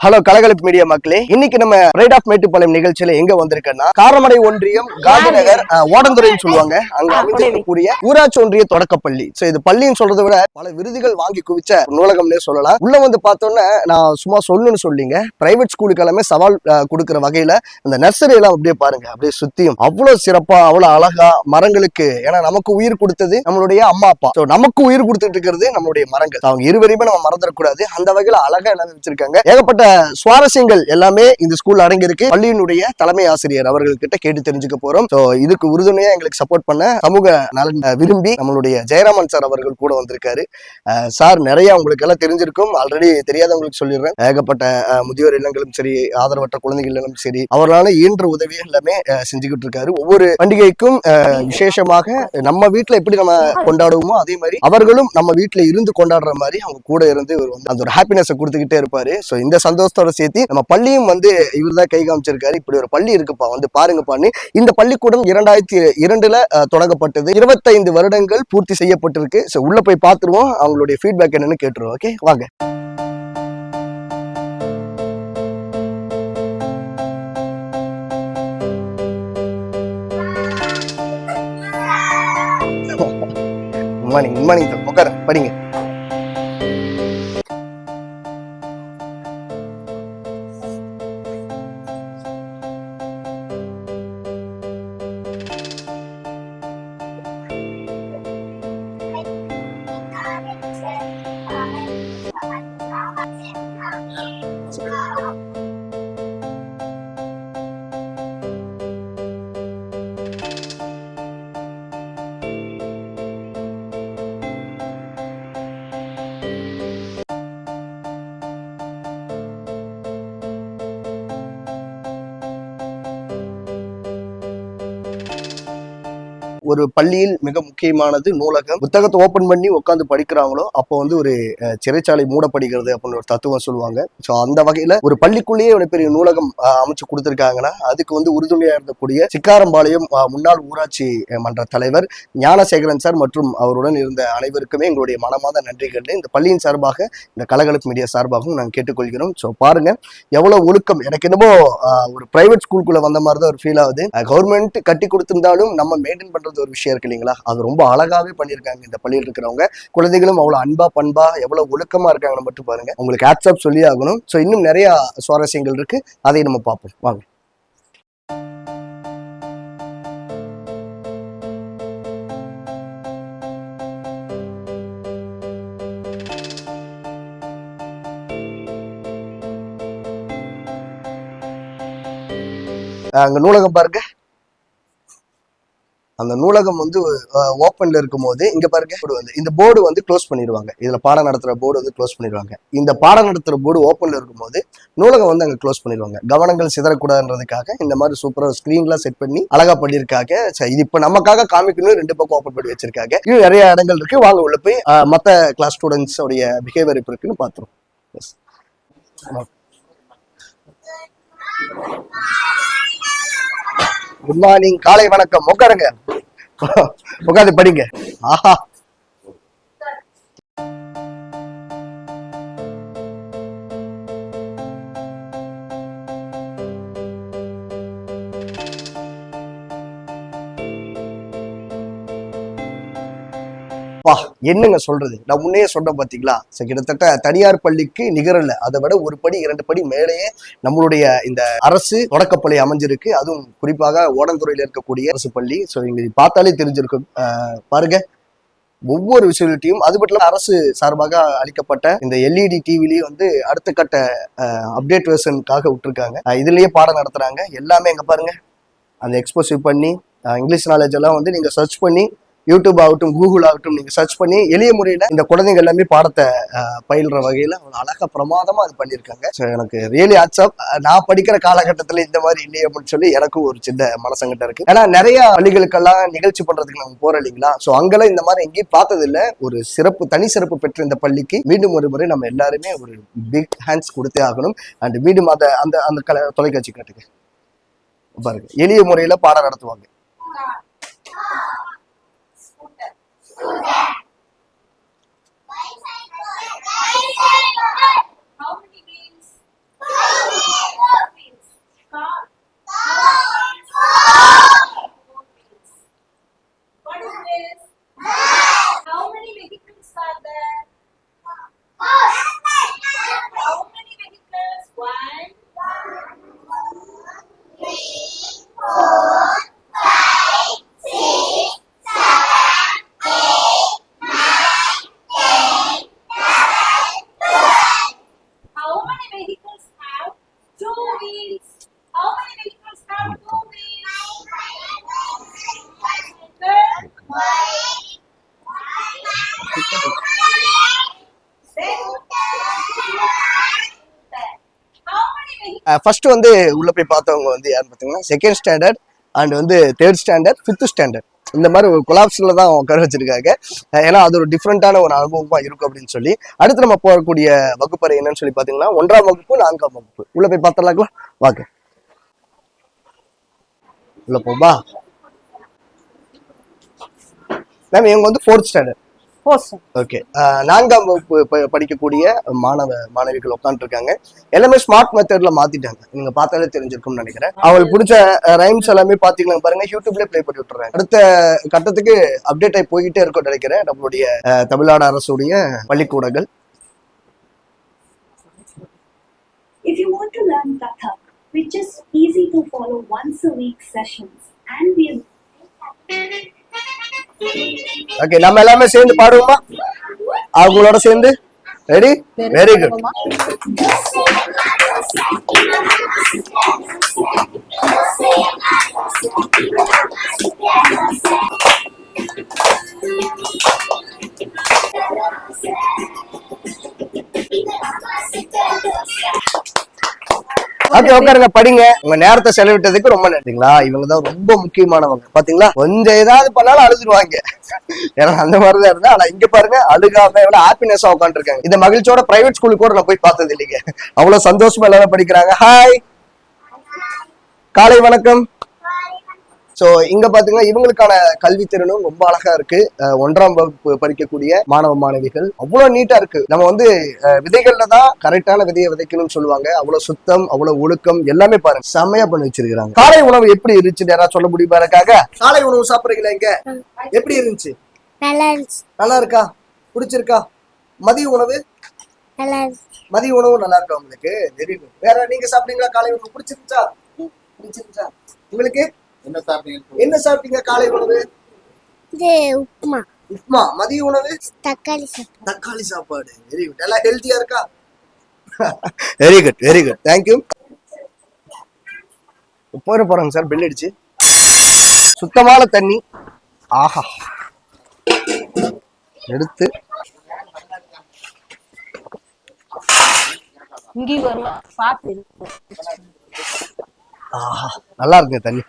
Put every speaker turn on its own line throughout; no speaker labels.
Hello கலகலப்பு media மக்களே, இன்னைக்கு நம்ம ரைட் ஆஃப் மேட்டுப்பாளையம் நிகழ்ச்சியில எங்க வந்திருக்கேன்னா காரமடை ஒன்றியம் காந்தி நகர் ஓடந்துறைன்னு சொல்லுவாங்க. அங்க அமைந்திருக்கக்கூடிய ஊராட்சி ஒன்றிய தொடக்கப்பள்ளி. சோ இது பள்ளின்னு சொல்றதை விட பல விருதுகள் வாங்கி குவிச்ச நூலகம்னே சொல்லலாம். உள்ள வந்து பார்த்தோன்னா நான் சும்மா சொல்லணும்னு சொல்லிங்க, பிரைவேட் ஸ்கூலுக்கு எல்லாமே சவால் கொடுக்குற வகையில அந்த நர்சரி எல்லாம் அப்படியே பாருங்க, அப்படியே சுத்தியும் அவ்வளவு சிறப்பா அவ்வளவு அழகா மரங்களுக்கு. ஏன்னா நமக்கு உயிர் கொடுத்தது நம்மளுடைய அம்மா அப்பா, நமக்கு உயிர் கொடுத்துட்டு இருக்கிறது நம்மளுடைய மரங்கள். அவங்க இருவரையுமே நம்ம மறந்துடக்கூடாது. அந்த வகையில அழகா என்ன வச்சிருக்காங்க, ஏகப்பட்ட சுவாரஸ்யங்கள் எல்லாமே இந்த ஸ்கூல் அடங்கி இருக்கு. பள்ளியினுடைய தலைமை ஆசிரியர் அவர்கள்கிட்ட கேட்டு தெரிஞ்சுக்க போறோம். இதுக்கு உறுதுணையா எங்களுக்கு சப்போர்ட் பண்ண சமூக நலன் விரும்பி நம்மளுடைய ஜெயராமன் சார் அவர்கள் கூட வந்திருக்காரு. சார் நிறைய உங்களுக்கு எல்லாம் தெரிஞ்சிருக்கும், ஆல்ரெடி தெரியாதவங்களுக்கு சொல்லிடுறேன். ஏகப்பட்ட முதியோர் இல்லங்களும் சரி, ஆதரவற்ற குழந்தைகள் இல்லங்களும் சரி, அவர்களால இயன்ற உதவி எல்லாமே செஞ்சுக்கிட்டு இருக்காரு. ஒவ்வொரு பண்டிகைக்கும் விசேஷமாக நம்ம வீட்டுல எப்படி நம்ம கொண்டாடுவோமோ அதே மாதிரி அவர்களும் நம்ம வீட்டுல இருந்து கொண்டாடுற மாதிரி அவங்க கூட இருந்து அந்த ஒரு ஹாப்பினஸ் கொடுத்துக்கிட்டே இருப்பாரு. சோ இந்த சந்தோஷத்தோட சேர்த்து நம்ம பள்ளியும் வந்து இவர் தான் கை காமிச்சிருக்காரு. இப்படி ஒரு பள்ளி இருக்குப்பா, வந்து பாருங்கப்பான்னு. இந்த பள்ளிக்கூடம் 2002 தொடங்கப்பட்டது. 25 வருடங்கள் பூர்த்தி செய்யப்பட்டிருக்கு. சோ உள்ள போய் பார்த்துருவோம், அவங்களுடைய ஃபீட்பேக் என்னன்னு கேட்டுருவோம். ஓகே வாங்க. குட் மார்னிங் சார், உட்காரு படிங்க. ஒரு பள்ளியில் மிக முக்கியமானது நூலகம். புத்தகத்தை ஓபன் பண்ணி உட்காந்து படிக்கிறாங்களோ அப்போ வந்து ஒரு சிறைச்சாலை மூடப்படுகிறது அப்படின்னு ஒரு தத்துவம் சொல்லுவாங்க. ஸோ அந்த வகையில ஒரு பள்ளிக்குள்ளேயே ஒரு பெரிய நூலகம் அமைச்சு கொடுத்திருக்காங்கன்னா அதுக்கு வந்து உறுதுணையா இருந்தக்கூடிய சிக்காரம்பாளையம் முன்னாள் ஊராட்சி மன்ற தலைவர் ஞானசேகரன் சார் மற்றும் அவருடன் இருந்த அனைவருக்குமே எங்களுடைய மனமார்ந்த நன்றிகள் இந்த பள்ளியின் சார்பாக, இந்த கலகலப்பு மீடியா சார்பாகவும் நாங்கள் கேட்டுக்கொள்கிறோம். ஸோ பாருங்க எவ்வளவு ஒழுக்கம். எனக்கு என்னமோ ஒரு பிரைவேட் ஸ்கூலுக்குள்ள வந்த மாதிரி தான் ஒரு ஃபீல் ஆகுது. கவர்மெண்ட் கட்டி கொடுத்திருந்தாலும் நம்ம மெயின்டைன் பண்றது ஒரு விஷயம் இருக்கு இல்லைங்களா, அது ரொம்ப அழகாவே பண்ணியிருக்காங்க இந்த பள்ளியில் இருக்கிறவங்க. குழந்தைகளும் அவ்வளவு அன்பா பண்பா எவ்வளவு ஒழுக்கமா இருக்காங்கன்னு மட்டும் பாருங்க, உங்களுக்கு ஹேட்ஸ் சொல்லி ஆகணும். ஸோ இன்னும் நிறைய சுவாரஸ்யங்கள் இருக்கு, அதை நம்ம பார்ப்போம் வாங்க. அங்க நூலகம் பாருங்க. அந்த நூலகம் வந்து ஓப்பன்ல இருக்கும் போது இங்க பாருங்க இந்த போர்டு வந்து க்ளோஸ் பண்ணிடுவாங்க. இதுல பாடம் நடத்துற போர்டு வந்து க்ளோஸ் பண்ணிடுவாங்க. இந்த பாடம் நடத்துற போர்டு ஓப்பன்ல இருக்கும் போது நூலகம் வந்து அங்க க்ளோஸ் பண்ணிடுவாங்க. கவனங்கள் சிதறக்கூடாதுன்றதுக்காக இந்த மாதிரி சூப்பரா ஸ்கிரீன்லாம் செட் பண்ணி அழகா பண்ணியிருக்காங்க. இது இப்ப நமக்காக காமிக்கணும், 2 பக்கம் ஓப்பன் பண்ணி வச்சிருக்காங்க. இன்னும் நிறைய இடங்கள் இருக்கு, வாங்க உள்ள போய் மத்த கிளாஸ் ஸ்டூடெண்ட்ஸ் உடைய பிஹேவியர் எப்படி இருக்குன்னு பாத்துருவோம். குட் மார்னிங், காலை வணக்கம். உட்காருங்க, உட்காந்து படிங்க. ஆஹா, என்னங்க சொல்றது. நான் முன்னே சொன்ன பாத்தீங்களா, கிட்டத்தட்ட தனியார் பள்ளிக்கு நிகரல்ல, அதை விட ஒரு படி 2 படி மேலேயே நம்மளுடைய இந்த அரசு தொடக்கப்பள்ளி அமைஞ்சிருக்கு. அதுவும் குறிப்பாக ஓடந்துறையில இருக்கக்கூடிய அரசு பள்ளி. ஸோ இங்க பார்த்தாலே தெரிஞ்சிருக்கும். பாருங்க ஒவ்வொரு விசிபிலிட்டியும். அது மட்டும் இல்லாம அரசு சார்பாக அளிக்கப்பட்ட இந்த LED டிவிலையும் வந்து அடுத்த கட்ட அப்டேட் வெர்ஷனுக்காக விட்டுருக்காங்க. இதுலயே பாடம் நடத்துறாங்க. எல்லாமே எங்க பாருங்க அந்த எக்ஸ்போசிவ் பண்ணி இங்கிலீஷ் நாலேஜ் எல்லாம் வந்து நீங்க சர்ச் பண்ணி யூடியூப் ஆகட்டும் கூகுள் ஆகட்டும் நீங்க சர்ச் பண்ணி எளிய முறையில இந்த குழந்தைங்க எல்லாமே பாடத்தை பயில்ற வகையில அழகா பிரமாதமா அது பண்ணியிருக்காங்க. ஸோ எனக்கு ரியலி ஆட்ஸ்அப். நான் படிக்கிற காலகட்டத்துல இந்த மாதிரி இல்லையே அப்படின்னு சொல்லி எனக்கும் ஒரு சின்ன மனசங்கட்டம் இருக்கு. ஏன்னா நிறைய பள்ளிகளுக்கெல்லாம் நிகழ்ச்சி பண்றதுக்கு நம்ம போறோம் இல்லைங்களா, ஸோ அங்கெல்லாம் இந்த மாதிரி எங்கேயும் பார்த்தது இல்லை. ஒரு சிறப்பு, தனி சிறப்பு பெற்ற இந்த பள்ளிக்கு மீண்டும் ஒரு முறை நம்ம எல்லாருமே ஒரு பிக் ஹேண்ட்ஸ் கொடுத்தே ஆகணும். அண்ட் மீண்டும் அந்த அந்த அந்த தொலைக்காட்சி காட்டுக்கு பாருங்க, எளிய முறையில பாடம் நடத்துவாங்க. How many beans? ஃபர்ஸ்ட் வந்து உள்ள போய் பார்த்தவங்க வந்து யாருன்னு பார்த்தீங்கன்னா செகண்ட் ஸ்டாண்டர்ட் அண்ட் வந்து தேர்ட் ஸ்டாண்டர்ட் ஃபிஃப்த் ஸ்டாண்டர்ட் இந்த மாதிரி ஒரு கொலாப்ஸ்ல தான் உட்கார வச்சிருக்காங்க. ஏன்னா அது ஒரு டிஃப்ரெண்டான ஒரு அனுபவமா இருக்கும் அப்படின்னு சொல்லி. அடுத்து நம்ம போகக்கூடிய வகுப்பறை என்னன்னு சொல்லி பாத்தீங்கன்னா 1ஆம் வகுப்பு 4ஆம் வகுப்பு. உள்ள போய் பார்த்தலாங்களா வாங்க. உள்ள போபா மேம். இவங்க வந்து 4th ஸ்டாண்டர்ட். ஓகே, 4ஆம் வகுப்பு படிக்கக்கூடிய மாணவிகள் உட்காந்துட்டு இருக்காங்க. எல்லாமே ஸ்மார்ட் மெத்தட்ல மாத்திட்டாங்க. நீங்க பார்த்தாலே தெரிஞ்சிருக்கும்னு நினைக்கிறேன். அவங்களுக்கு பிடிச்ச ரைம்ஸ் எல்லாமே பாத்தீங்கன்னா பாருங்க, யூடியூப்ல பிளே பண்ணி விட்டுறாங்க. அடுத்த கட்டத்துக்கு அப்டேட் ஆகி போய்கிட்டே இருக்கும் நினைக்கிறேன் நம்மளுடைய தமிழ்நாடு அரசுடைய பள்ளிக்கூடங்கள்.
If you want to learn Kathak, which is easy to follow once a week sessions, and we
okay, நம்ம எல்லாமே சேர்ந்து பாடுவோமா அவங்களோட சேர்ந்து? ரெடி? Very good. ஓகே, உட்காருங்க, படிங்க. உங்க நேரத்தை செலவிட்டதுக்கு ரொம்ப நன்றிங்களா. இவங்க தான் ரொம்ப முக்கியமானவங்க பாத்தீங்களா. கொஞ்சம் ஏதாவது பண்ணாலும் அழுதுருவாங்க. ஏன்னா அந்த மாதிரிதான் இருந்தா. ஆனா இங்க பாருங்க, அழுகாம எவ்வளவு ஹாப்பினஸா உட்காந்துருக்காங்க. இந்த மகிழ்ச்சியோட பிரைவேட் ஸ்கூலுக்கு கூட நான் போய் பார்த்தது இல்லைங்க. அவ்வளவு சந்தோஷமா எல்லாரும் படிக்கிறாங்க. ஹாய், காலை வணக்கம். சோ இங்க பாத்தீங்கன்னா இவங்களுக்கான கல்வி திறனும் ரொம்ப அழகா இருக்கு. 1ஆம் வகுப்பு படிக்கக்கூடிய மாணவ மாணவிகள் அவ்வளவு நீட்டா இருக்கு. நம்ம வந்து விதைகள்ல தான் கரெக்டான விதையை விதைக்கணும்னு சொல்லுவாங்க. அவ்வளவு சுத்தம், அவ்வளவு ஒழுக்கம் எல்லாமே பாருங்க செம்மையா பண்ணி வச்சிருக்காங்க. காலை உணவு எப்படி இருந்துச்சு யாராவது சொல்ல முடியுமா எனக்காக? காலை உணவு சாப்பிடுறீங்களா? இங்க எப்படி இருந்துச்சு? நல்லா இருக்கா? பிடிச்சிருக்கா? மதிய உணவு? மதிய உணவு நல்லா இருக்கா உங்களுக்கு? Very good. வேற நீங்க சாப்பிட்டீங்களா? காலை உணவு பிடிச்சிருச்சா? பிடிச்சிருச்சா உங்களுக்கு? என்ன சாப்பிட்டீங்க காலை உணவு?
உப்புமா.
உப்புமா. மதிய உணவு?
தக்காளி
சாப்பாடு. Very good. எல்லாம் ஹெல்த்தியா இருக்கா? Very good, very good. Thank you. போறோங்க சார், பெல் அடிச்சு. சுத்தமான தண்ணி. ஆஹா, எடுத்து ஆஹா, நல்லா இருக்கு தண்ணி,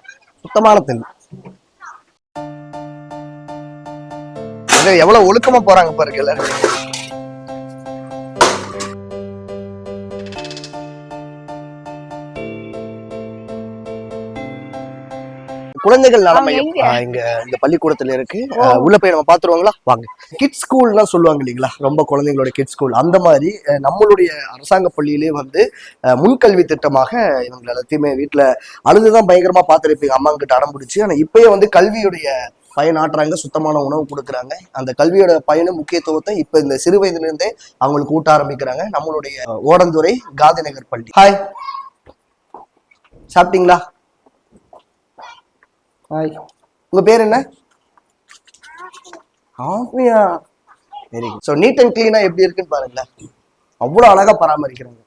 சுத்தமான தண்ணி. எவ்வளவு ஒழுக்கமா போறாங்க பாருங்க எல்லாரும். குழந்தைகள் நலமையம் இங்க இந்த பள்ளிக்கூடத்துல இருக்கு. உள்ள போய் நம்ம பாத்துருவாங்களா வாங்க. கிட்ஸ் ஸ்கூல்லாம் சொல்லுவாங்க இல்லைங்களா, ரொம்ப குழந்தைங்களோட கிட்ஸ் ஸ்கூல். அந்த மாதிரி நம்மளுடைய அரசாங்க பள்ளியிலேயே வந்து முன்கல்வி திட்டமாக இவங்க எல்லாத்தையுமே வீட்டுல அழுதுதான் பயங்கரமா பாத்துருப்பீங்க அம்மா கிட்ட அடம் பிடிச்சு. ஆனா இப்பயே வந்து கல்வியுடைய பயனாற்றுறாங்க, சுத்தமான உணவு கொடுக்குறாங்க. அந்த கல்வியோட பயனும் முக்கியத்துவத்தை இப்ப இந்த சிறு வயதுல இருந்தே அவங்களுக்கு ஊட்ட ஆரம்பிக்கிறாங்க. நம்மளுடைய ஓடந்துறை காந்திநகர் பள்ளி. ஹாய், சாப்பிட்டீங்களா? ஹாய், உங்க பேர் என்ன? ஆஃபியா. Very good. So neat and கிளீனா எப்படி இருக்குன்னு பாருங்களேன், அவ்வளவு அழகா பராமரிக்கிறாங்க.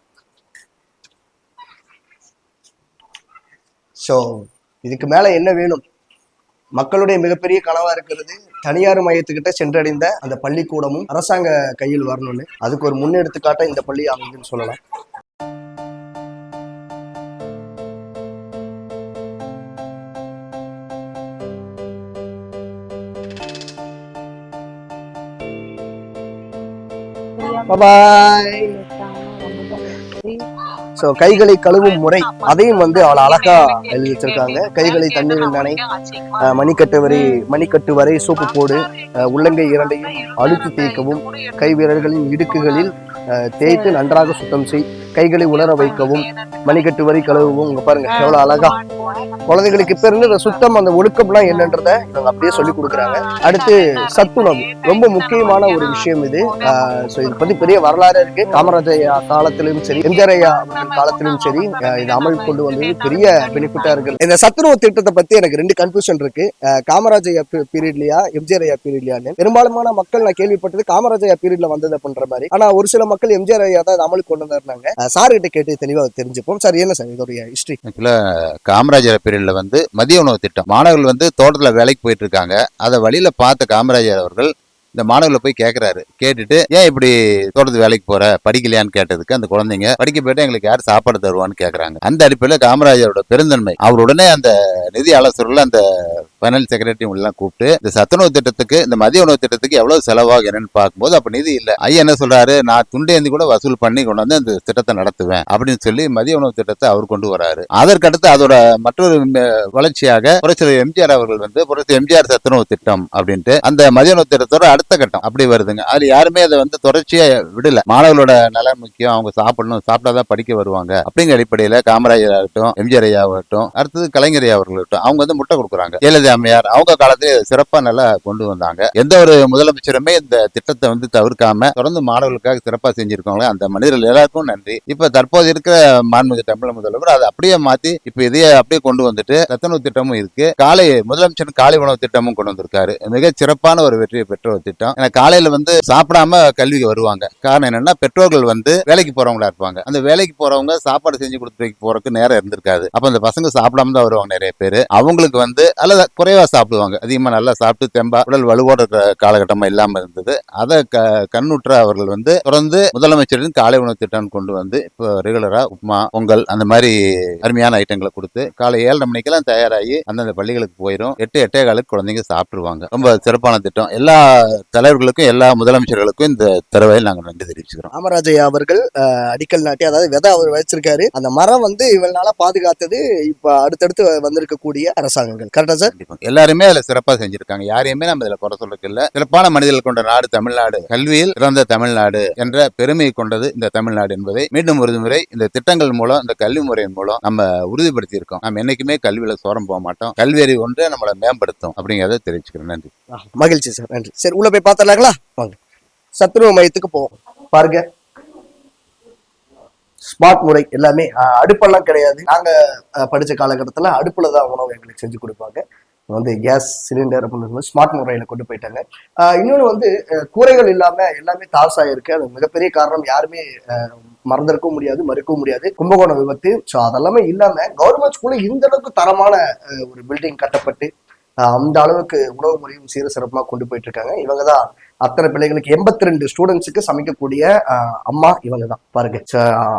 ஸோ இதுக்கு மேல என்ன வேணும்? மக்களுடைய மிகப்பெரிய கனவா இருக்கிறது தனியார் மையத்துக்கிட்ட சென்றடைந்த அந்த பள்ளிக்கூடமும் அரசாங்க கையில் வரணும்னு. அதுக்கு ஒரு முன்னெடுத்துக்காட்ட இந்த பள்ளி அமைதுன்னு சொல்லலாம். பாய். சோ கைகளை கழுவும் முறை அதையும் வந்து அவ்வளவு அழகா எழுதி வச்சிருக்காங்க. கைகளை தண்ணீரில் நனை, மணிக்கட்டு வரை சோப்பு போடு, உள்ளங்கை இரண்டையும் அழுத்தி தேய்க்கவும், கை வீரர்களின் இடுக்குகளில் தேய்த்து நன்றாக சுத்தம் செய், கைகளை உலர வைக்கவும், மணிக்கட்டு வரை கழுவவும். இங்க பாருங்க எவ்வளவு அழகா குழந்தைகளுக்கு இப்ப இருந்து சுத்தம், அந்த ஒழுக்கம்லாம் என்னன்றத இவங்க அப்படியே சொல்லி கொடுக்குறாங்க. அடுத்து சத்துணவு ரொம்ப முக்கியமான ஒரு விஷயம் இது. இதை பத்தி பெரிய வரலாறு இருக்கு. காமராஜர் காலத்திலும் சரி, எம்ஜிஆர் ஐயா காலத்திலும் சரி இது அமல் கொண்டு வந்தது பெரிய பெனிஃபிட்டா இருக்கு. இந்த சத்துணவு திட்டத்தை பத்தி எனக்கு 2 கன்ஃபியூஷன் இருக்கு. காமராஜர் ஐயா பீரியட்லயா எம்ஜிஆர் ஐயா பீரியட்லயான்னு. பெரும்பாலுமான மக்கள் நான் கேள்விப்பட்டது காமராஜர் ஐயா பீரியட்ல வந்தது பண்ற மாதிரி. ஆனா ஒரு சில மக்கள் எம்ஜிஆர் ஐயா தான் அமலுக்கு கொண்டு வந்தாங்க. சார் கிட்ட கேட்டு தெளிவா தெரிஞ்சுப்போம். சார் என்ன சார் இதோடைய ஹிஸ்டரி?
காமராஜர் பீரியட்ல மதிய உணவு திட்டம், மாணவர்கள் தோட்டத்துல வேலைக்கு போயிட்டு இருக்காங்க. அதை வழியில பார்த்த காமராஜர் அவர்கள் இந்த மாணவர்களை போய் கேட்கிறாரு. கேட்டுட்டு ஏன் இப்படி தோட்டத்து வேலைக்கு போற, படிக்கலையான்னு கேட்டதுக்கு அந்த குழந்தைங்க படிக்க போயிட்டு எங்களுக்கு யார் சாப்பாடு தருவான்னு கேட்கறாங்க. அந்த அடிப்படையில் காமராஜரோட பெருந்தன்மை, அவர் உடனே அந்த நிதி ஆலோசகர்கள் அந்த பைனான்ஸ் செக்ரட்டரி எல்லாம் கூப்பிட்டு இந்த சத்துணவு திட்டத்துக்கு, இந்த மதிய உணவு திட்டத்துக்கு எவ்வளவு செலவாகும் என்னன்னு பார்க்கும்போது அப்ப நிதி இல்ல. ஐயா என்ன சொல்றாரு, நான் துண்டேந்தி கூட வசூல் பண்ணி கொண்டு வந்து அந்த திட்டத்தை நடத்துவேன் அப்படின்னு சொல்லி மதிய உணவு திட்டத்தை அவர் கொண்டு வராரு. அதற்கடுத்து அதோட மற்றொரு வளர்ச்சியாக புரட்சியாளர் எம்ஜிஆர் அவர்கள் வந்து புரட்சி எம்ஜிஆர் சத்துணவு திட்டம் அப்படின்ட்டு அந்த மதிய உணவு திட்டத்தோட அடுத்த கட்டம் அப்படி வருதுங்க. அதுல யாருமே அதை வந்து தொடர்ச்சியா விடல. மாணவர்களோட நலன் முக்கியம், அவங்க சாப்பிடணும், சாப்பிட்டாதான் படிக்க வருவாங்க அப்படிங்கிற அடிப்படையில காமராஜர் ஆகட்டும், எம்ஜிஆர் ஐயா ஆகட்டும், அடுத்தது கலைஞர் ஐயா அவர்களாகட்டும், அவங்க வந்து முட்டை கொடுக்குறாங்க. ஜெயலலிதா அம்மையார் அவங்க காலத்திலே சிறப்பா நல்லா கொண்டு வந்தாங்க. எந்த ஒரு முதலமைச்சருமே இந்த திட்டத்தை வந்து தவிர்க்காம தொடர்ந்து மாணவர்களுக்காக சிறப்பா செஞ்சிருக்காங்க. அந்த மனிதர்கள் எல்லாருக்கும் நன்றி. இப்ப தற்போது இருக்கிற மாண்புமிகு தமிழக முதல்வர் அதை அப்படியே மாத்தி இப்ப இதையே அப்படியே கொண்டு வந்துட்டு சத்துணவு திட்டமும் இருக்கு, காலை முதலமைச்சர் காலை உணவு திட்டமும் கொண்டு வந்திருக்காரு. மிக சிறப்பான ஒரு வெற்றியை பெற்ற ஒரு திட்டம். ஏன்னா காலையில வந்து சாப்பிடாம கல்விக்கு வருவாங்க. காரணம் என்னன்னா பெற்றோர்கள் வந்து வேலைக்கு போறவங்களா இருப்பாங்க. அந்த வேலைக்கு போறவங்க சாப்பாடு செஞ்சு கொடுத்து போறதுக்கு நேரம் இருந்திருக்காது. அப்ப அந்த பசங்க சாப்பிடாம தான் வருவாங்க. நிறைய பேர் அவங்களுக்கு வந்து அல்ல குறைவா சாப்பிடுவாங்க, அதிகமா நல்லா சாப்பிட்டு தெம்பா உடல் வலுவோட காலகட்டமா இல்லாம இருந்தது. அதை கண்ணுற்ற அவர்கள் வந்து தொடர்ந்து முதலமைச்சரின் காலை உணவு திட்டம் கொண்டு வந்து இப்போ ரெகுலரா உப்புமா, பொங்கல் அந்த மாதிரி அருமையான ஐட்டங்களை கொடுத்து காலை 7:30 மணிக்கெல்லாம் தயாராகி அந்தந்த பள்ளிகளுக்கு போயிடும். 8-8:15 குழந்தைங்க சாப்பிட்டுருவாங்க. ரொம்ப சிறப்பான திட்டம். எல்லா தலைவர்களுக்கும் எல்லா முதலமைச்சர்களுக்கும் இந்த தடவையில் நாங்கள் நன்றி தெரிவிச்சுக்கிறோம்.
காமராஜையா அவர்கள் அடிக்கல் நாட்டி, அதாவது விதை அவர் வச்சிருக்காரு, அந்த மரம் வந்து இவ்வளவு நாளா பாதுகாத்தது இப்ப அடுத்தடுத்து வந்திருக்கக்கூடிய அரசாங்கங்கள். கரெக்டா சார்?
எல்லாருமே அதுல சிறப்பா செஞ்சிருக்காங்க. யாரையுமே நம்ம இதுல குறை சொல்றதுக்கு இல்ல. சிறப்பான மனிதர்கள் கொண்ட நாடு தமிழ்நாடு, கல்வியில் சிறந்த தமிழ்நாடு என்ற பெருமையை கொண்டது இந்த தமிழ்நாடு என்பதை மீண்டும் ஒரு முறை இந்த திட்டங்கள் மூலம், இந்த கல்வி முறையின் மூலம் நம்ம உறுதிப்படுத்தி இருக்கோம். நம்ம என்னைக்குமே கல்வியில சோரம் போக மாட்டோம். கல்வி அறிவு ஒன்றே நம்மளை மேம்படுத்தும் அப்படிங்கிறத தெரிவிச்சுக்கிறேன். நன்றி.
மகிழ்ச்சி சார், நன்றி. சரி, உள்ள போய் பார்த்தலாங்களா? வாங்க, சத்துணவு மையத்துக்கு போவோம். பாருங்க, ஸ்மார்ட் முறை எல்லாமே, அடுப்பெல்லாம் கிடையாது. நாங்க படிச்ச காலகட்டத்துல அடுப்புலதான் உணவு எங்களுக்கு செஞ்சு கொடுப்பாங்க. வந்து கேஸ் சிலிண்டர் அப்படின்னு ஸ்மார்ட் முறையில கொண்டு போயிட்டாங்க. இன்னொன்று வந்து கூரைகள் இல்லாம எல்லாமே தாசாக இருக்கு. அது மிகப்பெரிய காரணம், யாருமே மறந்திருக்கவும் முடியாது, மறுக்கவும் முடியாது, கும்பகோணம் விபத்து. ஸோ அதெல்லாமே இல்லாம கவர்மெண்ட் ஸ்கூல்ல இந்த அளவுக்கு தரமான ஒரு பில்டிங் கட்டப்பட்டு அந்த அளவுக்கு உணவு முறையும் சீர சிறப்பாக கொண்டு போயிட்டு இருக்காங்க. இவங்க தான் அத்தனை பிள்ளைகளுக்கு 82 ஸ்டூடெண்ட்ஸுக்கு சமைக்கக்கூடிய அம்மா இவங்க தான். பாருங்க,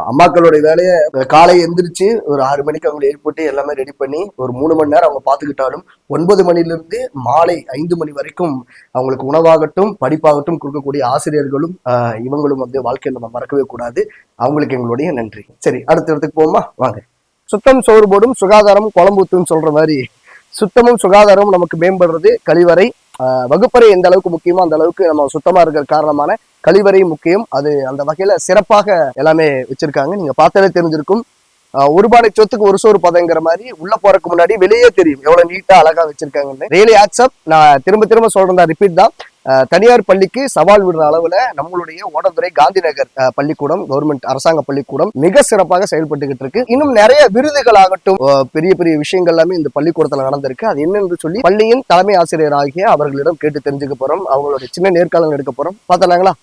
அம்மாக்களுடைய வேலையை காலை எந்திரிச்சு ஒரு 6 மணிக்கு அவங்களை எழுப்பிட்டு எல்லாமே ரெடி பண்ணி ஒரு 3 மணி நேரம் அவங்க பார்த்துக்கிட்டாலும் 9 மணிலிருந்து மாலை 5 மணி வரைக்கும் அவங்களுக்கு உணவாகட்டும் படிப்பாகட்டும் கொடுக்கக்கூடிய ஆசிரியர்களும் இவங்களும் வந்து வாழ்க்கையில் நம்ம மறக்கவே கூடாது. அவங்களுக்கு எங்களுடைய நன்றி. சரி, அடுத்த இடத்துக்கு போவோமா? வாங்க. சுத்தம் சோறு போடும் சுகாதாரம் குழம்புத்துன்னு சொல்ற மாதிரி சுத்தமும் சுகாதாரமும் நமக்கு மேம்படுறது கழிவறை, வகுப்பறை எந்த அளவுக்கு முக்கியமோ அந்த அளவுக்கு நம்ம சுத்தமா இருக்கிற காரணமான கழிவறை முக்கியம். அது அந்த வகையில சிறப்பாக எல்லாமே வச்சிருக்காங்க. நீங்க பார்த்தாலே தெரிஞ்சிருக்கும். ஒரு பானை சொத்துக்கு ஒரு சோறு பதங்கிற மாதிரி உள்ள போறதுக்கு முன்னாடி வெளியே தெரியும் எவ்வளவு நீட்டா அழகா வச்சிருக்காங்கன்னு. Really accept. நான் திரும்ப திரும்ப சொல்றேன், ரிப்பீட் தான். தனியார் பள்ளிக்கு சவால் விடுற அளவுல நம்மளுடைய ஓடந்துறை காந்தி நகர் பள்ளிக்கூடம், கவர்மெண்ட் அரசாங்க பள்ளிக்கூடம் மிக சிறப்பாக செயல்பட்டுக்கிட்டு இருக்கு. இன்னும் நிறைய விருதுகள் ஆகட்டும், பெரிய பெரிய விஷயங்கள் எல்லாமே இந்த பள்ளிக்கூடத்துல நடந்திருக்கு. அது என்னன்னு சொல்லி பள்ளியின் தலைமை ஆசிரியர் ஆகிய அவர்களிடம் கேட்டு தெரிஞ்சுக்க போறோம். அவங்களுடைய சின்ன நேர்காணல் எடுக்க போறோம். பார்த்தலாங்களா?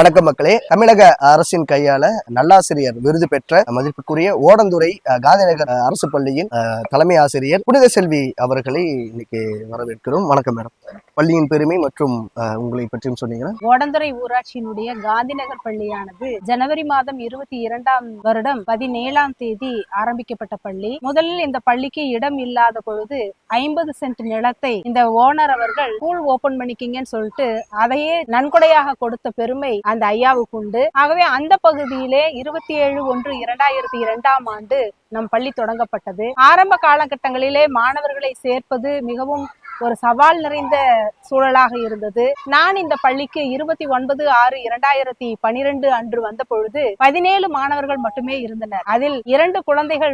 வணக்கம் மக்களே. தமிழக அரசின் கையால நல்லாசிரியர் விருது பெற்ற மதிப்புக்குரிய ஓடந்துறை காந்தி நகர் அரசு பள்ளியின் தலைமை ஆசிரியர் புனித செல்வி அவர்களை இன்னைக்கு வரவேற்கிறோம். வணக்கம் மேடம். பள்ளியின் பெருமை மற்றும் உங்களை பற்றியும் சொன்னீங்கன்னா.
ஓடந்துறை ஊராட்சியினுடைய காந்தி நகர் பள்ளியானது ஜனவரி மாதம் 22ஆம் வருடம் 17ஆம் தேதி ஆரம்பிக்கப்பட்ட பள்ளி. முதலில் இந்த பள்ளிக்கு இடம் இல்லாத பொழுது 50 சென்ட் நிலத்தை இந்த ஓனர் அவர்கள் ஸ்கூல் ஓபன் பண்ணிக்கிங்கன்னு சொல்லிட்டு அதையே நன்கொடையாக கொடுத்த பெருமை அந்த ஐயாவுக்கு உண்டு. ஆகவே அந்த பகுதியிலே 27/1/2002ஆம் ஆண்டு நம் பள்ளி தொடங்கப்பட்டது. ஆரம்ப காலகட்டங்களிலே மாணவர்களை சேர்ப்பது மிகவும் ஒரு சவால் நிறைந்த சூழலாக இருந்தது. நான் இந்த பள்ளிக்கு 29/6/2012 அன்று வந்த பொழுது 17 மாணவர்கள் மட்டுமே இருந்தனர். அதில் 2 குழந்தைகள்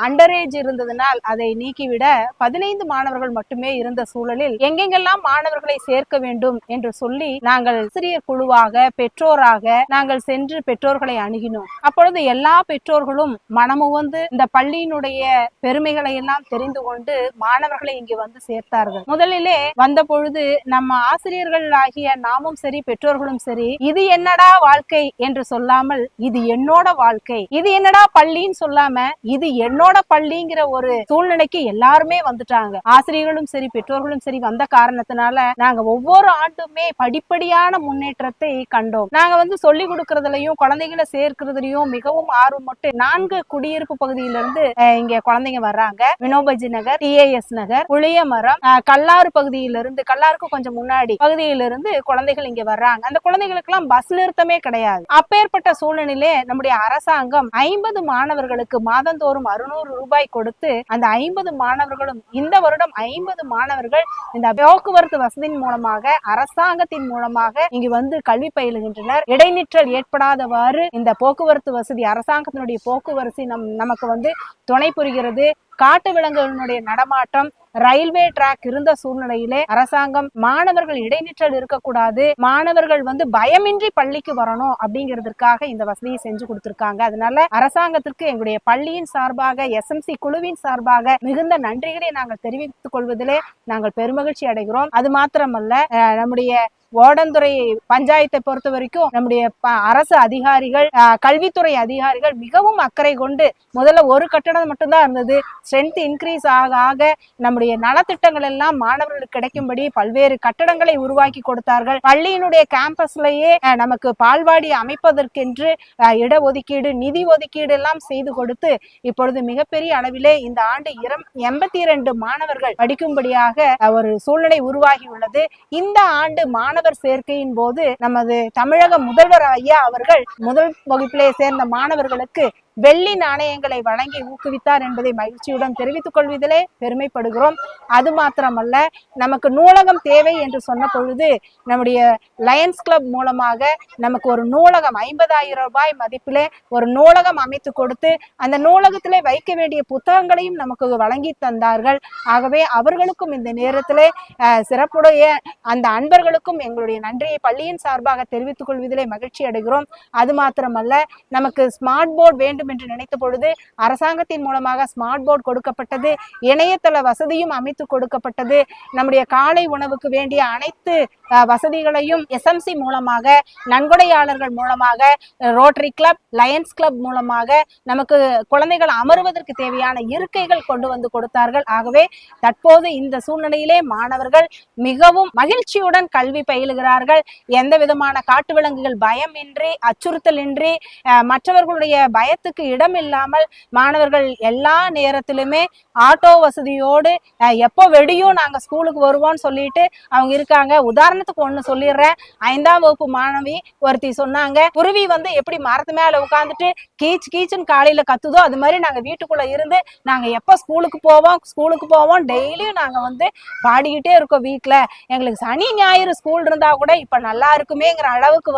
அண்டர் ஏஜ் இருந்ததனால் அதை நீக்கிவிட 15 மாணவர்கள் மட்டுமே இருந்த சூழலில் எங்கெங்கெல்லாம் மாணவர்களை சேர்க்க வேண்டும் என்று சொல்லி நாங்கள் ஆசிரியர் குழுவாக பெற்றோராக நாங்கள் சென்று பெற்றோர்களை அணுகினோம். அப்பொழுது எல்லா பெற்றோர்களும் மனமுவந்து இந்த பள்ளியினுடைய பெருமைகளை எல்லாம் தெரிந்து கொண்டு மாணவர்களை இங்கு வந்து சேர்த்தார்கள். கொடுத்தார்கள். முதலிலே வந்த பொழுது நம்ம ஆசிரியர்கள் ஆகிய நாமும் சரி பெற்றோர்களும் சரி இது என்னடா வாழ்க்கை என்று சொல்லாமல் இது என்னோட வாழ்க்கை, இது என்னடா பள்ளின்னு சொல்லாம இது என்னோட பள்ளிங்கிற ஒரு சூழ்நிலைக்கு எல்லாருமே வந்துட்டாங்க. ஆசிரியர்களும் சரி பெற்றோர்களும் சரி வந்த காரணத்தினால நாங்க ஒவ்வொரு ஆண்டுமே படிப்படியான முன்னேற்றத்தை கண்டோம். நாங்க சொல்லி கொடுக்கறதுலயும் குழந்தைகளை சேர்க்கிறதுலயும் மிகவும் ஆர்வப்பட்டு 4 குடியிருப்பு பகுதியிலிருந்து இங்க குழந்தைங்க வர்றாங்க. வினோபஜி நகர், TAS நகர், புளியமரம், கல்லாறு பகுதியிலிருந்து, கல்லாருக்கு கொஞ்சம் முன்னாடி பகுதியிலிருந்து குழந்தைகள் இங்க வர்றாங்க. அந்த குழந்தைகளுக்கு எல்லாம் பஸ் நிறுத்தமே கிடையாது. அப்பேற்பட்ட சூழ்நிலையிலே நம்முடைய அரசாங்கம் 50 மாணவர்களுக்கு மாதந்தோறும் 600 ரூபாய் கொடுத்து அந்த 50 மாணவர்களும் இந்த வருடம் 50 மாணவர்கள் இந்த போக்குவரத்து வசதியின் மூலமாக அரசாங்கத்தின் மூலமாக இங்கு வந்து கல்வி பயிலுகின்றனர். இடைநிற்றல் ஏற்படாதவாறு இந்த போக்குவரத்து வசதி அரசாங்கத்தினுடைய போக்குவரத்து நமக்கு துணை புரிகிறது. காட்டு விலங்குகளுடைய நடமாட்டம், ரயில்வே டிராக் இருந்த சூழ்நிலையிலே அரசாங்கம் மாணவர்கள் இடைநிற்றல் இருக்கக்கூடாது, மாணவர்கள் பயமின்றி பள்ளிக்கு வரணும் அப்படிங்கிறதுக்காக இந்த வசதியை செஞ்சு கொடுத்திருக்காங்க. அதனால அரசாங்கத்திற்கு எங்களுடைய பள்ளியின் சார்பாக SMC குழுவின் சார்பாக மிகுந்த நன்றிகளை நாங்கள் தெரிவித்துக் கொள்வதிலே நாங்கள் பெருமகிழ்ச்சி அடைகிறோம். அது மாத்திரமல்ல, நம்முடைய ஓடந்துறை பஞ்சாயத்தை பொறுத்த வரைக்கும் நம்முடைய அரசு அதிகாரிகள், கல்வித்துறை அதிகாரிகள் மிகவும் அக்கறை கொண்டு முதல்ல ஒரு கட்டடம் மட்டும்தான் இருந்தது. ஸ்ட்ரென்த் இன்க்ரீஸ் ஆக ஆக நம்முடைய நலத்திட்டங்கள் எல்லாம் மாணவர்களுக்கு கிடைக்கும்படி பல்வேறு கட்டடங்களை உருவாக்கி கொடுத்தார்கள். பள்ளியினுடைய கேம்பஸ்லயே நமக்கு பால்வாடி அமைப்பதற்கென்று இடஒதுக்கீடு, நிதி ஒதுக்கீடு எல்லாம் செய்து கொடுத்து இப்பொழுது மிகப்பெரிய அளவிலே இந்த ஆண்டு 82 மாணவர்கள் படிக்கும்படியாக ஒரு சூழ்நிலை உருவாகி உள்ளது. இந்த ஆண்டு மாணவர் சேர்க்கையின் போது நமது தமிழக முதல்வர் ஐயா அவர்கள் முதல் வகுப்பிலே சேர்ந்த மாணவர்களுக்கு வெள்ளி நாணயங்களை வழங்கி ஊக்குவித்தார் என்பதை மகிழ்ச்சியுடன் தெரிவித்துக் கொள்வதிலே பெருமைப்படுகிறோம். அது மாத்திரமல்ல, நமக்கு நூலகம் தேவை என்று சொன்ன பொழுது நம்முடைய லயன்ஸ் கிளப் மூலமாக நமக்கு ஒரு நூலகம் 50,000 ரூபாய் மதிப்பிலே ஒரு நூலகம் அமைத்து கொடுத்து அந்த நூலகத்திலே வைக்க வேண்டிய புத்தகங்களையும் நமக்கு வழங்கி தந்தார்கள். ஆகவே அவர்களுக்கும் இந்த நேரத்திலே சிறப்புடைய அந்த அன்பர்களுக்கும் எங்களுடைய நன்றியை பள்ளியின் சார்பாக தெரிவித்துக் கொள்வதிலே மகிழ்ச்சி அடைகிறோம். அது மாத்திரமல்ல, நமக்கு ஸ்மார்ட் போர்டு வேண்டும் என்று நினைத்த பொழுது அரசாங்கத்தின் மூலமாக ஸ்மார்ட் போர்டு கொடுக்கப்பட்டது, இணையதள வசதியும் அமைத்து கொடுக்கப்பட்டது. நம்முடைய காலை உணவுக்கு வேண்டிய அனைத்து வசதிகளையும் SMC மூலமாக, நன்கொடையாளர்கள் மூலமாக, ரோட்டரி கிளப், லயன்ஸ் கிளப் மூலமாக நமக்கு குழந்தைகள் அமருவதற்கு தேவையான இருக்கைகள் கொண்டு வந்து கொடுத்தார்கள். ஆகவே தற்போது இந்த சூழ்நிலையிலே மாணவர்கள் மிகவும் மகிழ்ச்சியுடன் கல்வி பயிலுகிறார்கள். எந்த விதமான காட்டு விலங்குகள் பயமின்றி, அச்சுறுத்தல் இன்றி, மற்றவர்களுடைய பயத்துக்கு இடம் இல்லாமல் மாணவர்கள் எல்லா நேரத்திலுமே ஆட்டோ வசதியோடு எப்போ வெடியும் நாங்க ஸ்கூலுக்கு வருவோம்னு சொல்லிட்டு அவங்க இருக்காங்க. உதாரணத்துக்கு ஒண்ணு சொல்லிடுறேன். 5ஆம் வகுப்பு மாணவி ஒருத்தி சொன்னாங்க, குருவி எப்படி மரத்து மேல உட்காந்துட்டு கீச் கீச்சுன்னு காலையில கத்துதோ அது மாதிரி நாங்க வீட்டுக்குள்ள இருந்து நாங்க எப்ப ஸ்கூலுக்கு போவோம் டெய்லியும் நாங்க பாடிக்கிட்டே இருக்கோம். வீட்டுல எங்களுக்கு சனி ஞாயிறு ஸ்கூல் இருந்தா கூட இப்ப நல்லா இருக்குமேங்கிற அளவுக்கு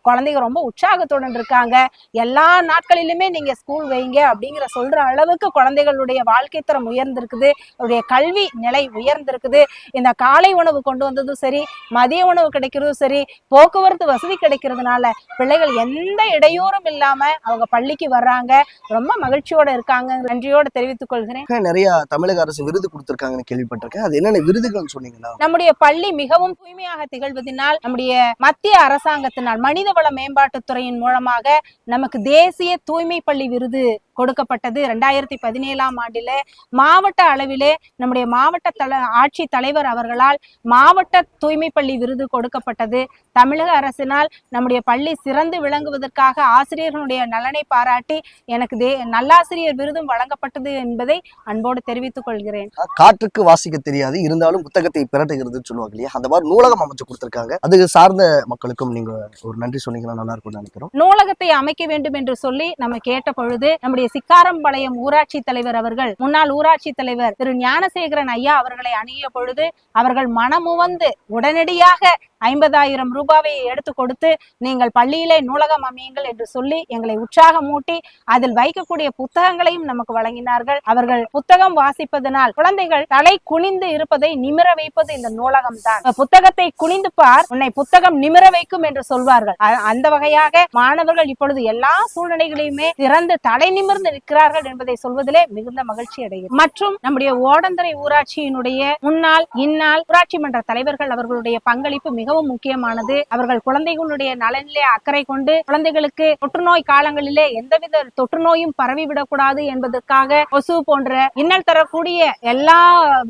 குழந்தைங்க ரொம்ப உற்சாகத்துடன் இருக்காங்க. எல்லா நாட்களிலுமே நீங்க ஸ்கூல் வைங்க அப்படிங்கிற சொல்ற அளவுக்கு குழந்தைகளுடைய வாழ்க்கை தரம் உயர்ந்திருக்குது, அவருடைய கல்வி நிலை உயர்ந்திருக்குது. இந்த காலை உணவு கொண்டு வந்ததும் சரி, மதிய உணவு கிடைக்கிறதும் சரி, போக்குவரத்து வசதி கிடைக்கிறதுனால பிள்ளைகள் எந்த இடையூறும் இல்லாம அவங்க பள்ளிக்கு வர்றாங்க. ரொம்ப மகிழ்ச்சியோட இருக்காங்க. நன்றியோட தெரிவித்துக் கொள்கிறேன்.
நிறைய தமிழக அரசு விருது கொடுத்திருக்காங்கன்னு கேள்விப்பட்டிருக்கேன். அது என்னென்ன விருதுகள் சொன்னீங்களா?
நம்முடைய பள்ளி மிகவும் தூய்மையாக திகழ்வதனால் நம்முடைய மத்திய அரசாங்கத்தினால் மனிதவள மேம்பாட்டுத்துறையின் மூலமாக நமக்கு தேசிய தூய்மை பள்ளி விருது கொடுக்கப்பட்டது. 2017ஆம் ஆண்டில மாவட்ட அளவிலே நம்முடைய மாவட்ட ஆட்சி தலைவர் அவர்களால் மாவட்ட தூய்மை பள்ளி விருது கொடுக்கப்பட்டது. தமிழக அரசினால் நம்முடைய பள்ளி சிறந்து விளங்குவதற்காக ஆசிரியர்களுடைய நலனை பாராட்டி எனக்கு நல்லாசிரியர் விருதும் வழங்கப்பட்டது என்பதை அன்போடு தெரிவித்துக் கொள்கிறேன்.
காற்றுக்கு வாசிக்க தெரியாது, இருந்தாலும் புத்தகத்தை பிரட்டுகிறதுன்னு சொல்லுவாங்க இல்லையா, அந்த மாதிரி நூலகம் அமைச்சு கொடுத்திருக்காங்க. அதுக்கு சார்ந்த மக்களுக்கும் நீங்க ஒரு நன்றி சொன்னீங்கன்னா நல்லா இருக்கும்னு நினைக்கிறோம்.
நூலகத்தை அமைக்க வேண்டும் என்று சொல்லி நம்ம கேட்ட பொழுது நம்முடைய சிக்காரம்பாளையம் ஊராட்சி தலைவர் அவர்கள், முன்னாள் ஊராட்சி தலைவர் திரு ஞானசேகரன் ஐயா அவர்களை அணுகிய பொழுது அவர்கள் மனமுவந்து உடனடியாக 50,000 ரூபாவை எடுத்து கொடுத்து நீங்கள் பள்ளியிலே நூலகம் அமையுங்கள் என்று சொல்லி எங்களை உற்சாகமூட்டி அதில் வைக்கக்கூடிய புத்தகங்களையும் நமக்கு வழங்கினார்கள். அவர்கள் புத்தகம் வாசிப்பதனால் குழந்தைகள் தலை குனிந்து இருப்பதை நிமிர வைப்பது இந்த நூலகம் தான். புத்தகத்தை குனிந்து பார், உன்னை புத்தகம் நிமிர வைக்கும் என்று சொல்வார்கள். அந்த வகையாக மாணவர்கள் இப்பொழுது எல்லா சூழ்நிலைகளையுமே திறந்து தலை நிமிர்ந்து இருக்கிறார்கள் என்பதை சொல்வதிலே மிகுந்த மகிழ்ச்சி அடைகிறது. மற்றும் நம்முடைய ஓடந்துறை ஊராட்சியினுடைய முன்னாள் இந்நாள் ஊராட்சி மன்ற தலைவர்கள் அவர்களுடைய பங்களிப்பு மிகவும் முக்கியமானது. அவர்கள் குழந்தைகளுடைய நலனிலே அக்கறை கொண்டு குழந்தைகளுக்கு தொற்றுநோய் காலங்களிலே எந்தவித தொற்றுநோயும் பரவிவிடக்கூடாது என்பதற்காக கொசு போன்ற இன்னல் தரக்கூடிய எல்லா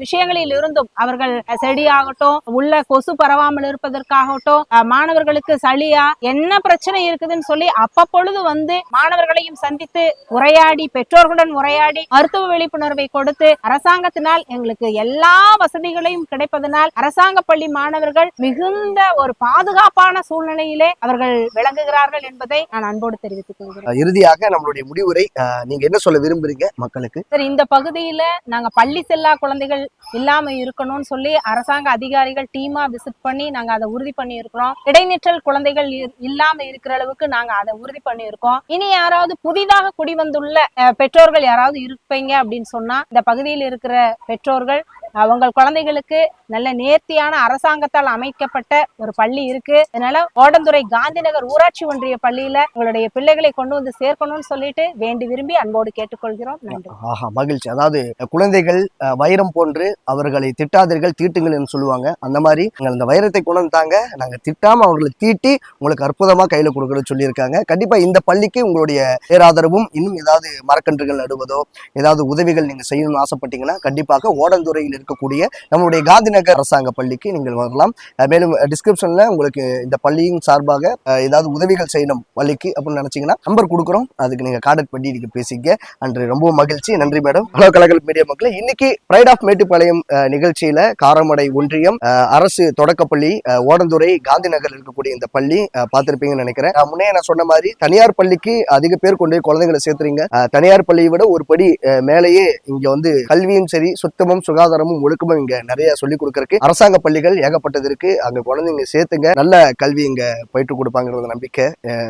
விஷயங்களில் இருந்தும் அவர்கள் செடியாகட்டும் உள்ள கொசு பரவாமல் இருப்பதற்காகட்டும் மாணவர்களுக்கு சளியா என்ன பிரச்சனை இருக்குதுன்னு சொல்லி அப்பப்பொழுது வந்து மாணவர்களையும் சந்தித்து உரையாடி பெற்றோர்களுடன் உரையாடி மருத்துவ விழிப்புணர்வை கொடுத்து அரசாங்கத்தினால் எங்களுக்கு எல்லா வசதிகளையும் கிடைப்பதனால் அரசாங்க பள்ளி மாணவர்கள் மிகுந்த ஒரு பாதுகாப்பான சூழ்நிலையிலே அவர்கள் விளங்குகிறார்கள் என்பதை நான் அன்போடு தெரிவித்துக் கொள்கிறேன்.
இறுதியாக நம்மளுடைய முடிவுரை நீங்க என்ன சொல்ல விரும்புறீங்க மக்களுக்கு?
சரி, இந்த பகுதியில நாங்க பள்ளி செல்லா குழந்தைகள் இல்லாம இருக்கணும்னு சொல்லி அரசாங்க அதிகாரிகள் டீமா விசிட் பண்ணி நாங்க அதை உறுதி பண்ணி இருக்கிறோம். இடைநிற்றல் குழந்தைகள் இல்லாம இருக்கிற அளவுக்கு நாங்க அதை உறுதி பண்ணி இருக்கோம். இனி யாராவது புதிதாக குடிவந்துள்ள பெற்றோர்கள் யாராவது இருப்பீங்க அப்படின்னு சொன்னா இந்த பகுதியில் இருக்கிற பெற்றோர்கள் அவங்க குழந்தைகளுக்கு நல்ல நேர்த்தியான அரசாங்கத்தால் அமைக்கப்பட்ட ஒரு பள்ளி இருக்கு. அதனால ஓடந்துறை காந்திநகர் ஊராட்சி ஒன்றிய பள்ளியில உங்களுடைய பிள்ளைகளை கொண்டு வந்து சேர்க்கணும்னு சொல்லிட்டு வேண்டி விரும்பி அன்போடு கேட்டுக்கொள்கிறோம். நன்றி.
ஆஹா, மகிழ்ச்சி. அதாவது குழந்தைகள் வைரம் போன்று அவர்களை திட்டாதீர்கள் தீட்டுங்கள் என்று சொல்லுவாங்க. அந்த மாதிரி அந்த வைரத்தை கொண்டு வந்தாங்க, நாங்க திட்டாம அவர்களை தீட்டி உங்களுக்கு அற்புதமா கையில கொடுக்கறது சொல்லியிருக்காங்க. கண்டிப்பா இந்த பள்ளிக்கு உங்களுடைய பேராதரவும் இன்னும் ஏதாவது மரக்கன்றுகள் நடுவதோ ஏதாவது உதவிகள் நீங்க செய்யணும்னு ஆசைப்பட்டீங்கன்னா கண்டிப்பாக ஓடந்துறையில் இருக்கக்கூடிய நம்மளுடைய காந்திநகர் அரசாங்க பள்ளிக்கு நீங்கள் வரலாம். மேலும் டிஸ்கிரிப்ஷன்ல உங்களுக்கு இந்த பள்ளியின் சார்பாக ஏதாவது உதவிகள் செய்யணும் பள்ளிக்கு அப்படின்னு நினைச்சீங்கன்னா நம்பர் கொடுக்குறோம், அதுக்கு நீங்க கான்டாக்ட் பண்ணி நீங்க பேசிக்க. அன்று ரொம்ப மகிழ்ச்சி. நன்றி மேடம். ஹலோ கலகல் மீடியா மக்களே, இன்னைக்கு பிரைட் ஆஃப் மேட்டுப்பாளையம் நிகழ்ச்சியில காரமடை ஒன்றியம் அரசு தொடக்கப்பள்ளி ஓடந்துறை காந்திநகர் இருக்கக்கூடிய இந்த பள்ளி பார்த்திருப்பீங்கன்னு நினைக்கிறேன். முன்னே நான் சொன்ன மாதிரி தனியார் பள்ளிக்கு அதிக பேர் கொண்டு போய் குழந்தைங்களை சேர்த்துறீங்க. தனியார் பள்ளியை விட ஒரு படி மேலேயே இங்க வந்து கல்வியும் சரி சுத்தமும் சுகாதாரமும் ஒழுக்கமும் இங்க நிறைய சொல்லி கொடுக்கறதுக்கு அரசாங்க பள்ளிகள் ஏகப்பட்டது இருக்கு. அங்க குழந்தைங்க சேர்த்துங்க, நல்ல கல்வி இங்க போயிட்டு கொடுப்பாங்கிறது நம்பிக்கை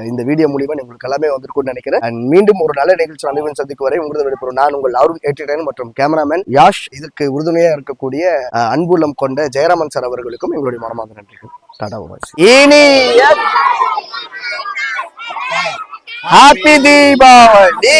இந்த வீடியோ மூலியமா உங்களுக்கு எல்லாமே வந்திருக்கும்னு நினைக்கிறேன். மீண்டும் ஒரு நல்ல நிகழ்ச்சி அனைவரும் சந்திக்கும் வரை உங்களது விடுபடும் நான் உங்கள் அருண் 89 மற்றும் கேமராமேன் யாஷ். இதற்கு உறுதுணையா இருக்கக்கூடிய அன்புள்ளம் கொண்ட ஜெயராமன் சார் அவர்களுக்கும் எங்களுடைய மனமார்ந்த நன்றிகள். ஹாப்பி தீபாவளி.